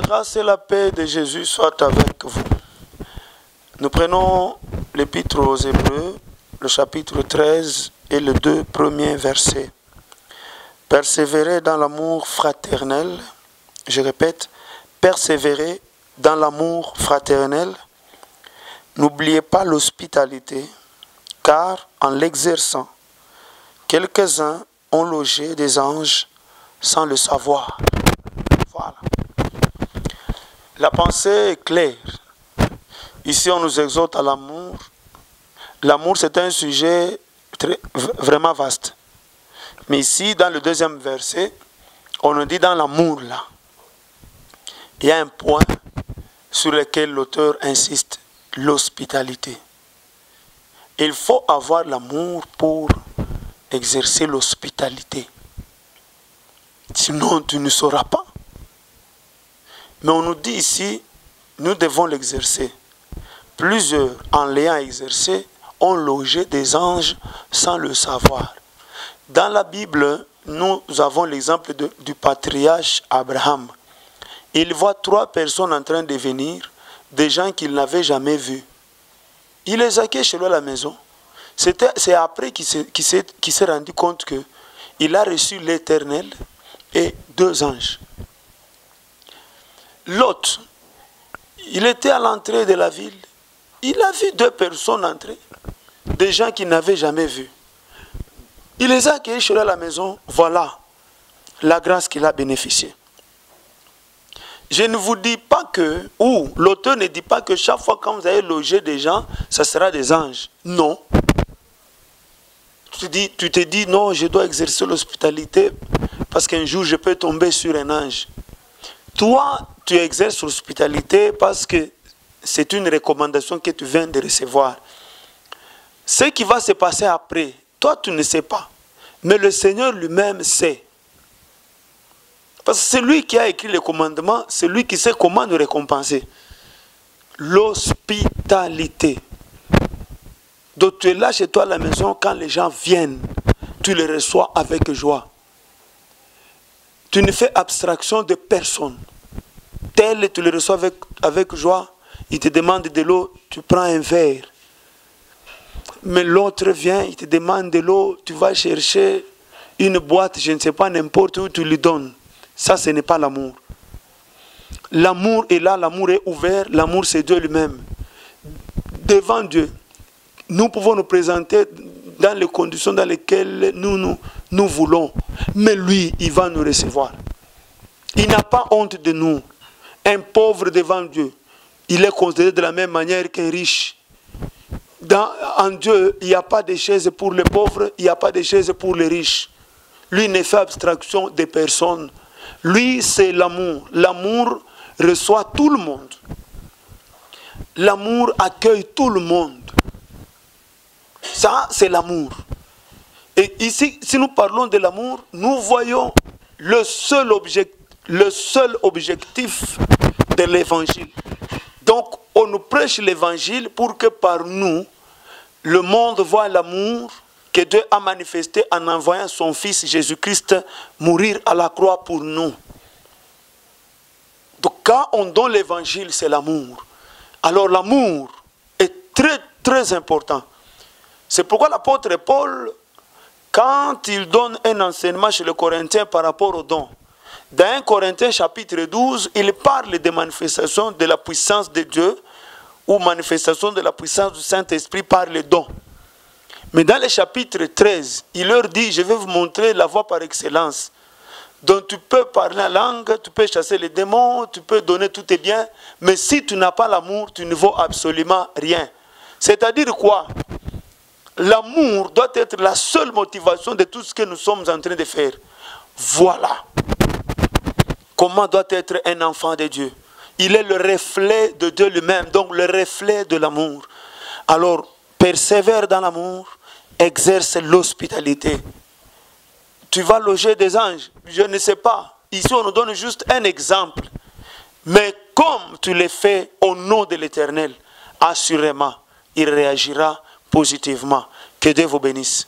la grâce et la paix de Jésus soient avec vous. Nous prenons l'épître aux Hébreux, le chapitre 13 et les 2 premiers versets. Persévérez dans l'amour fraternel. Je répète, persévérez dans l'amour fraternel. N'oubliez pas l'hospitalité, car en l'exerçant, quelques-uns ont logé des anges sans le savoir. Voilà. La pensée est claire. Ici, on nous exhorte à l'amour. L'amour, c'est un sujet vraiment vaste. Mais ici, dans le 2e verset, on nous dit dans l'amour, là, il y a un point sur lequel l'auteur insiste, l'hospitalité. Il faut avoir l'amour pour exercer l'hospitalité. Sinon, tu ne sauras pas. Mais on nous dit ici, nous devons l'exercer. Plusieurs, en l'ayant exercé, ont logé des anges sans le savoir. Dans la Bible, nous avons l'exemple du patriarche Abraham. Il voit 3 personnes en train de venir, des gens qu'il n'avait jamais vus. Il les accueille chez lui à la maison. C'est après qu'il s'est rendu compte qu'il a reçu l'Éternel et 2 anges. Lot, il était à l'entrée de la ville. Il a vu 2 personnes entrer, des gens qu'il n'avait jamais vus. Il les a accueillis chez lui à la maison. Voilà la grâce qu'il a bénéficiée. Je ne vous dis pas que, ou l'auteur ne dit pas que chaque fois quand vous allez loger des gens, ça sera des anges. Non. Tu te dis, non, je dois exercer l'hospitalité parce qu'un jour je peux tomber sur un ange. Toi, tu exerces l'hospitalité parce que c'est une recommandation que tu viens de recevoir. Ce qui va se passer après, toi tu ne sais pas. Mais le Seigneur lui-même sait. Parce que c'est lui qui a écrit les commandements, c'est lui qui sait comment nous récompenser. L'hospitalité. Donc tu es là chez toi à la maison, quand les gens viennent, tu les reçois avec joie. Tu ne fais abstraction de personne. Tel, tu les reçois avec joie. Il te demande de l'eau, tu prends un verre. Mais l'autre vient, il te demande de l'eau, tu vas chercher une boîte, je ne sais pas, n'importe où, tu lui donnes. Ça, ce n'est pas l'amour. L'amour est là, l'amour est ouvert, l'amour c'est Dieu lui-même. Devant Dieu, nous pouvons nous présenter dans les conditions dans lesquelles nous voulons. Mais lui, il va nous recevoir. Il n'a pas honte de nous. Un pauvre devant Dieu, il est considéré de la même manière qu'un riche. En Dieu, il n'y a pas de chaise pour les pauvres, il n'y a pas de chaise pour les riches. Lui ne fait abstraction des personnes. Lui, c'est l'amour. L'amour reçoit tout le monde. L'amour accueille tout le monde. Ça, c'est l'amour. Et ici, si nous parlons de l'amour, nous voyons le seul objectif de l'évangile. Donc, on nous prêche l'évangile pour que par nous, le monde voit l'amour que Dieu a manifesté en envoyant son Fils Jésus-Christ mourir à la croix pour nous. Donc, quand on donne l'évangile, c'est l'amour. Alors, l'amour est très, très important. C'est pourquoi l'apôtre Paul, quand il donne un enseignement chez les Corinthiens par rapport aux dons, dans 1 Corinthiens chapitre 12, il parle des manifestations de la puissance de Dieu ou manifestation de la puissance du Saint-Esprit par les dons. Mais dans le chapitre 13, il leur dit, je vais vous montrer la voie par excellence. Donc tu peux parler la langue, tu peux chasser les démons, tu peux donner tous tes biens, mais si tu n'as pas l'amour, tu ne vaux absolument rien. C'est-à-dire quoi? L'amour doit être la seule motivation de tout ce que nous sommes en train de faire. Voilà comment doit être un enfant de Dieu. Il est le reflet de Dieu lui-même, donc le reflet de l'amour. Alors, persévère dans l'amour, exerce l'hospitalité. Tu vas loger des anges, je ne sais pas. Ici, on nous donne juste un exemple. Mais comme tu le fais au nom de l'Éternel, assurément, il réagira positivement. Que Dieu vous bénisse.